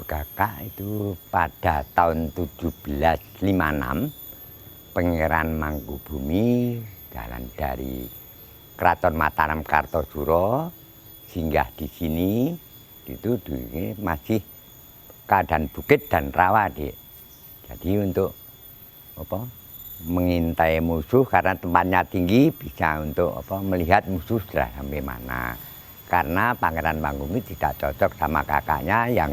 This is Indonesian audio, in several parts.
Bekaka itu pada tahun 1756 Pangeran Mangkubumi jalan dari Keraton Mataram Kartosuro singgah di sini itu masih keadaan bukit dan rawa, Dik. Jadi untuk mengintai musuh karena tempatnya tinggi bisa untuk melihat musuh sudah sampai mana. Karena Pangeran Mangkubumi tidak cocok sama kakaknya yang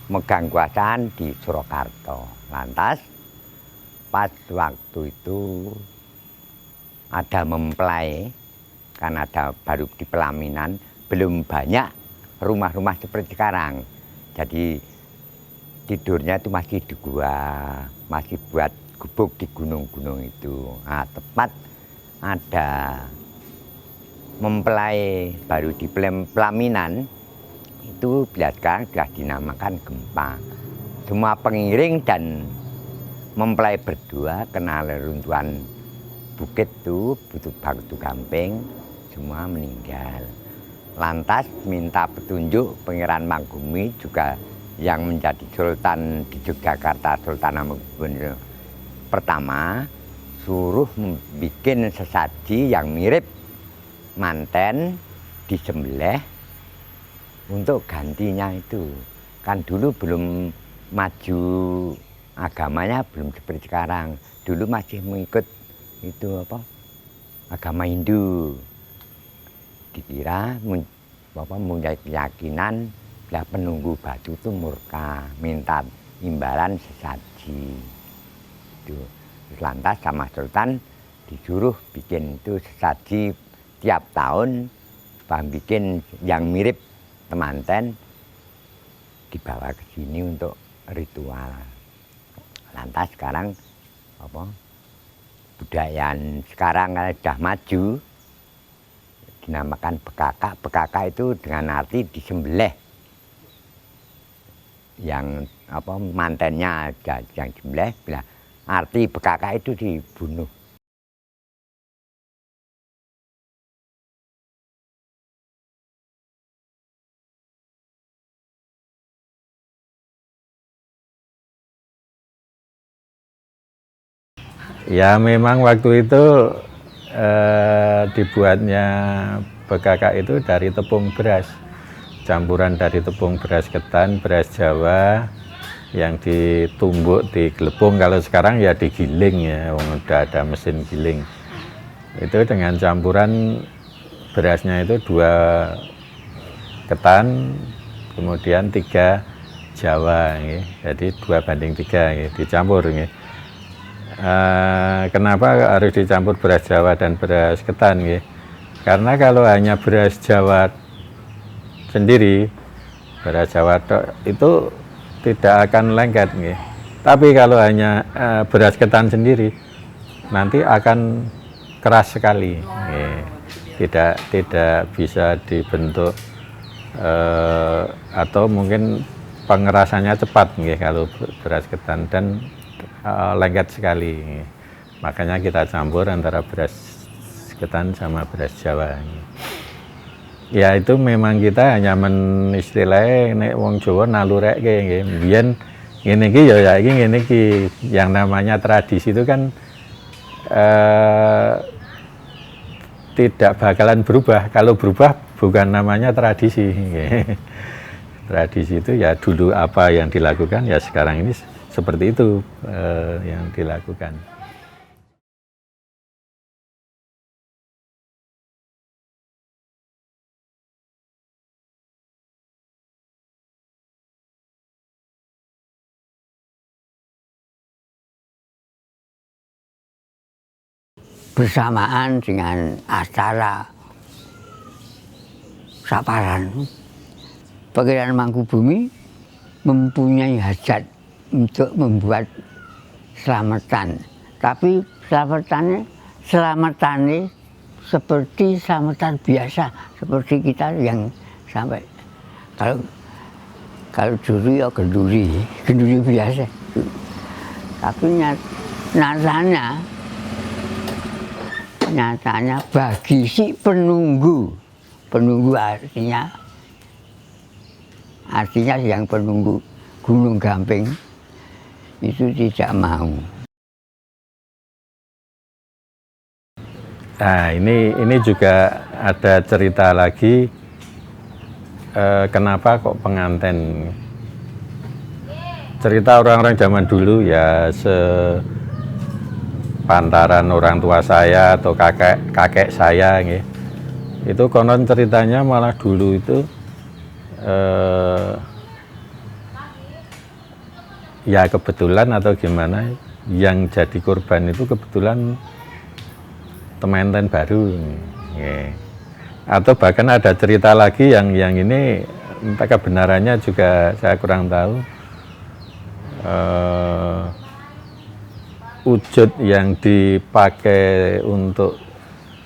megang kekuasaan di Surakarta. Lantas pas waktu itu ada mempelai, karena ada baru di pelaminan, belum banyak rumah-rumah seperti sekarang. Jadi tidurnya itu masih di gua, masih buat gubuk di gunung-gunung itu. Nah, tepat ada mempelai baru di pelaminan itu sekarang sudah dinamakan Gempa. Semua pengiring dan mempelai berdua kena reruntuhan bukit itu, butuh batu gamping, semua meninggal. Lantas minta petunjuk Pangeran Mangkubumi juga yang menjadi Sultan di Yogyakarta, Sultan Hamengkubuwono pertama, suruh bikin sesaji yang mirip manten disembelih untuk gantinya itu. Kan dulu belum maju agamanya, belum seperti sekarang. Dulu masih mengikut itu agama Hindu. Dikira mempunyai keyakinan bila penunggu batu itu murka, minta imbalan sesaji. Itu. Lantas sama Sultan disuruh bikin itu sesaji tiap tahun, bikin yang mirip temanten dibawa ke sini untuk ritual. Lantas sekarang budayaan sekarang kan sudah maju, dinamakan Bekaka. Bekaka itu dengan arti disembelih. Yang mantennya ada yang disembelih, arti Bekaka itu dibunuh. Ya memang waktu itu dibuatnya Bekaka itu dari tepung beras, campuran dari tepung beras ketan, beras Jawa yang ditumbuk di gelepung. Kalau sekarang ya digiling ya, udah ada mesin giling. Itu dengan campuran berasnya itu 2 ketan, kemudian 3 Jawa, jadi 2:3 dicampur. Kenapa harus dicampur beras Jawa dan beras ketan? Karena kalau hanya beras Jawa sendiri, beras Jawa itu tidak akan lengket. Tapi kalau hanya beras ketan sendiri, nanti akan keras sekali. Tidak bisa dibentuk atau mungkin pengerasannya cepat kalau beras ketan, dan lengket sekali. Makanya kita campur antara beras ketan sama beras Jawa. Ya itu memang kita hanya menistilahnya nek wong Jawa nalurek nggih. Biyen ngene iki ya saiki ngene iki. Yang namanya tradisi itu kan tidak bakalan berubah. Kalau berubah bukan namanya tradisi. Tradisi itu ya dulu apa yang dilakukan ya sekarang ini seperti itu yang dilakukan. Bersamaan dengan acara saparan, Pangeran Mangkubumi mempunyai hajat untuk membuat selamatan. Tapi selamatannya seperti selamatan biasa, seperti kita yang sampai kalau dulu ya genduri biasa. Tapi nyatanya bagi si penunggu artinya Artinya yang penunggu Gunung Gamping itu tidak mau. Nah, ini juga ada cerita lagi, kenapa kok penganten. Cerita orang-orang zaman dulu ya, sepantaran orang tua saya atau kakek saya gitu. Itu konon ceritanya malah dulu itu ya kebetulan atau gimana, yang jadi korban itu kebetulan temanten baru ya. Atau bahkan ada cerita lagi yang ini entah kebenarannya juga saya kurang tahu, wujud yang dipakai untuk,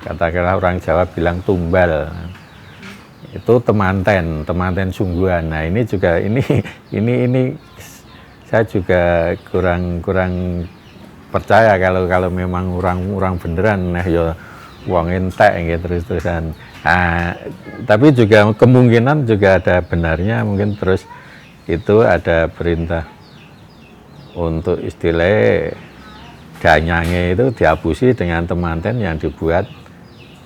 katakanlah orang Jawa bilang tumbal, itu temanten sungguhan. Nah ini juga ini saya juga kurang percaya kalau memang orang beneran, nah ya wong entek gitu terus-terusan. Nah, tapi juga kemungkinan juga ada benarnya, mungkin terus itu ada perintah untuk istilah danyange itu dihapusi dengan temanten yang dibuat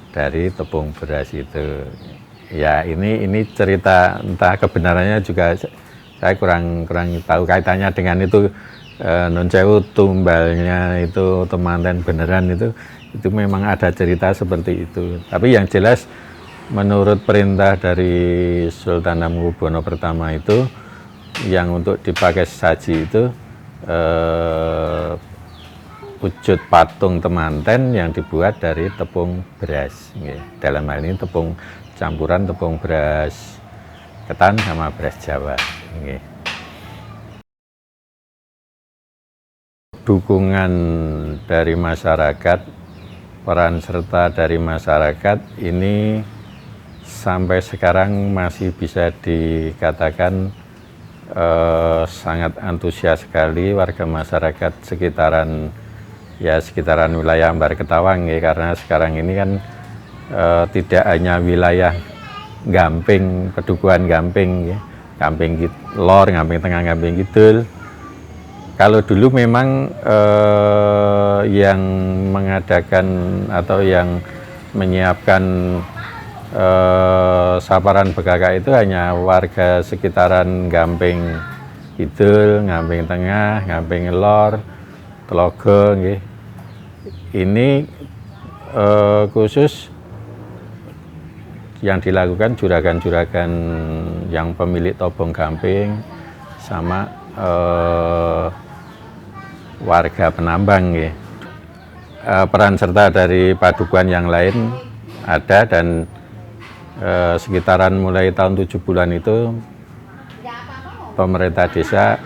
dari tepung beras itu. Ya ini cerita, entah kebenarannya juga saya kurang tahu kaitannya dengan itu. Non sewu tumbalnya itu temanten beneran itu memang ada cerita seperti itu. Tapi yang jelas menurut perintah dari Sultan Hamengkubuwono pertama itu, yang untuk dipakai saji itu wujud patung temanten yang dibuat dari tepung beras. Dalam hal ini campuran tepung beras ketan sama beras Jawa. Dukungan dari masyarakat, peran serta dari masyarakat ini sampai sekarang masih bisa dikatakan sangat antusias sekali warga masyarakat sekitaran wilayah Ambar Ketawang ya, karena sekarang ini kan tidak hanya wilayah Gamping, Pedukuhan Gamping ya, Gamping Lor, Gamping Tengah, Gamping Kidul. Kalau dulu memang yang mengadakan atau yang menyiapkan saparan bekaka itu hanya warga sekitaran Gamping Kidul, Gamping Tengah, Gamping Lor, Tlogo. Ini khusus yang dilakukan juragan-juragan yang pemilik tobong Gamping sama warga penambang ya. Peran serta dari padukuhan yang lain ada, dan sekitaran mulai tahun 70-an itu pemerintah desa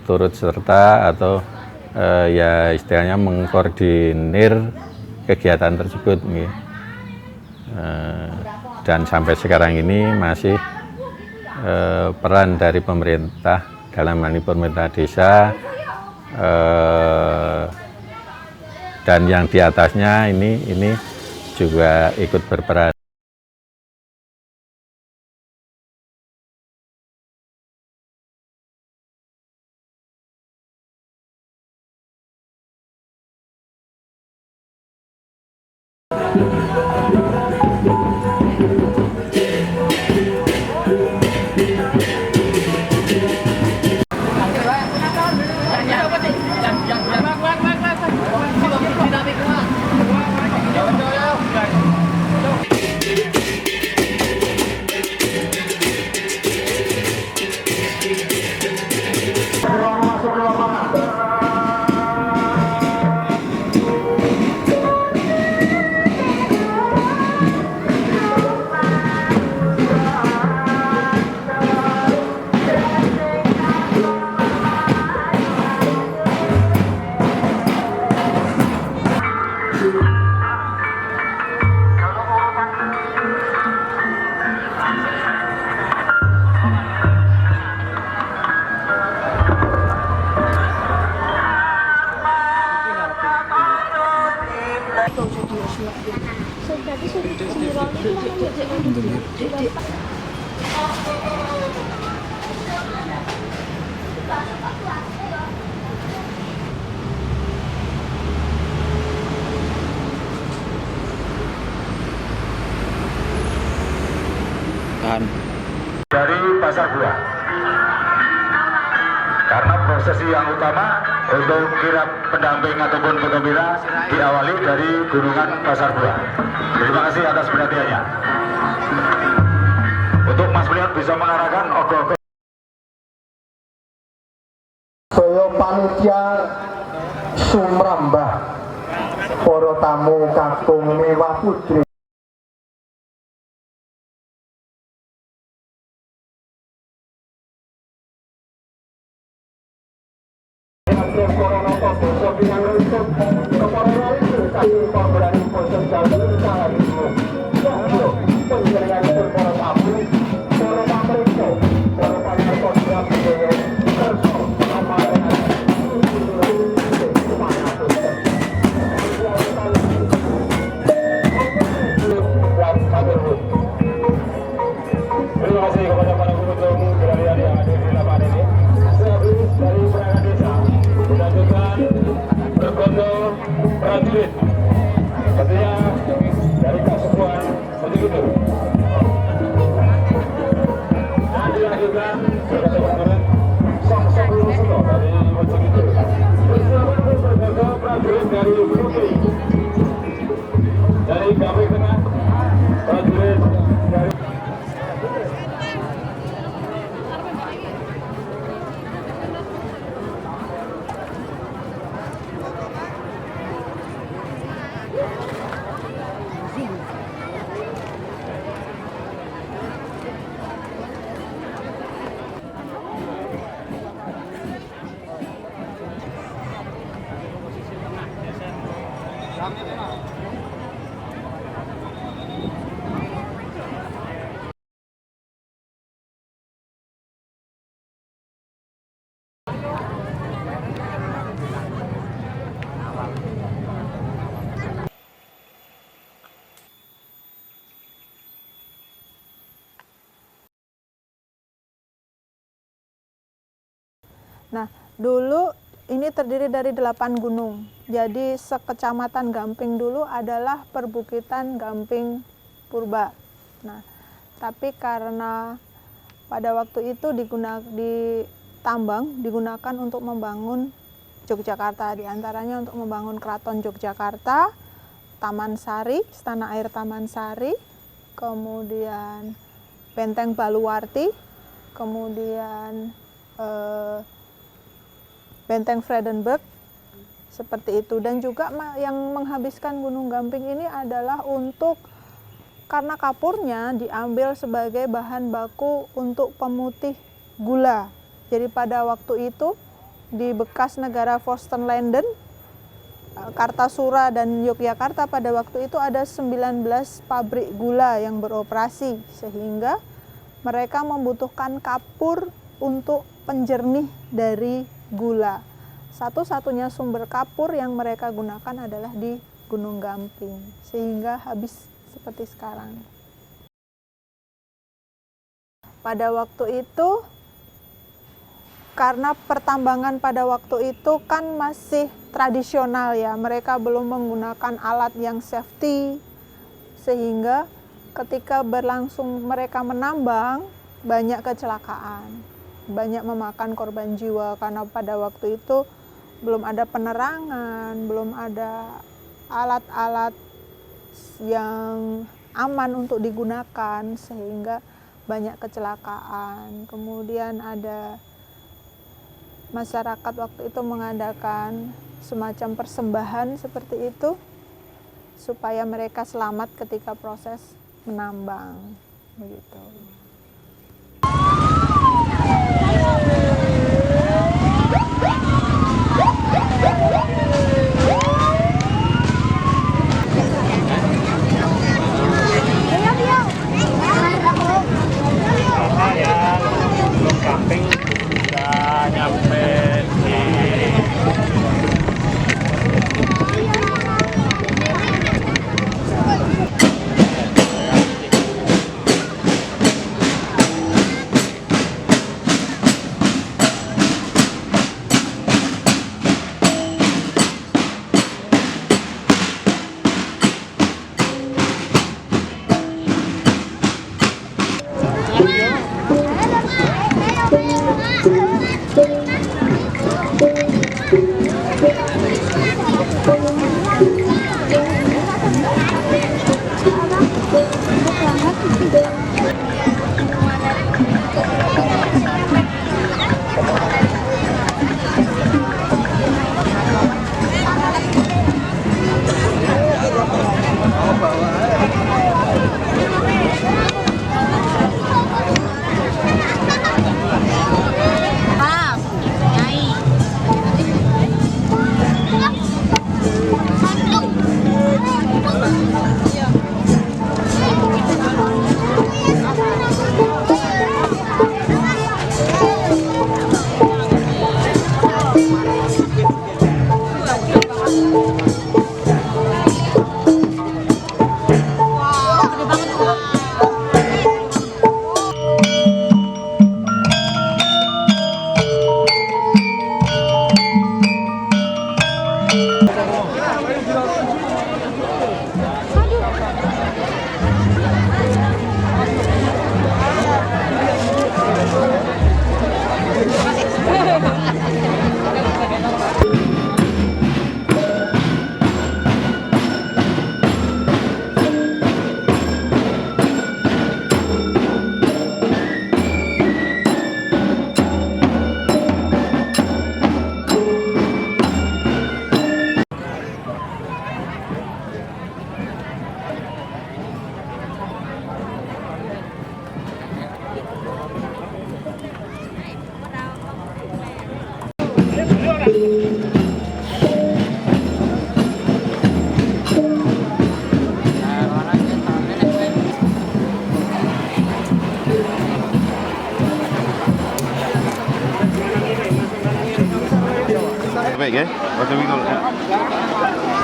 turut serta atau ya istilahnya mengkoordinir kegiatan tersebut ya. Dan sampai sekarang ini masih peran dari pemerintah, dalam hal ini pemerintah desa dan yang di atasnya ini juga ikut berperan. dari Pasar Buah. Karena prosesi yang utama untuk kirap pendamping ataupun penggembira diawali dari Gunungan Pasar Buah. Terima kasih atas perhatiannya. Untuk Mas Priot bisa mengarahkan ogo-ogo. Saya panitia Sumrambah, para tamu kakung mewah putri. Terima kasih kepada para pengunjung berlian yang hadir di lapangan ini. Sehabis dari perangkat desa dilanjutkan bergondol prajurit. Tentunya dari Kasepuan untuk itu. Dan dilanjutkan berkata bergondol Sang Suto dari Wajib itu. Persiapan untuk bergondol prajurit dari Bukit. Dari Gamping Tengah prajurit dari Nah, dulu ini terdiri dari 8 gunung. Jadi sekecamatan Gamping dulu adalah perbukitan Gamping Purba. Nah, tapi karena pada waktu itu ditambang digunakan untuk membangun Yogyakarta, diantaranya untuk membangun Keraton Yogyakarta, Taman Sari, Istana Air Taman Sari, kemudian Benteng Baluwarti, kemudian Benteng Vredenburg, seperti itu. Dan juga yang menghabiskan Gunung Gamping ini adalah karena kapurnya diambil sebagai bahan baku untuk pemutih gula. Jadi pada waktu itu di bekas negara Vorstenlanden, Kartasura dan Yogyakarta pada waktu itu ada 19 pabrik gula yang beroperasi, sehingga mereka membutuhkan kapur untuk penjernih dari gula. Satu-satunya sumber kapur yang mereka gunakan adalah di Gunung Gamping, sehingga habis seperti sekarang. Pada waktu itu, karena pertambangan pada waktu itu kan masih tradisional ya, mereka belum menggunakan alat yang safety, sehingga ketika berlangsung mereka menambang, banyak kecelakaan, banyak memakan korban jiwa, karena pada waktu itu belum ada penerangan, belum ada alat-alat yang aman untuk digunakan, sehingga banyak kecelakaan. Kemudian ada masyarakat waktu itu mengadakan semacam persembahan seperti itu supaya mereka selamat ketika proses menambang, begitu. Camping udah nyampe di Baik ya. Wassalamualaikum. Ya.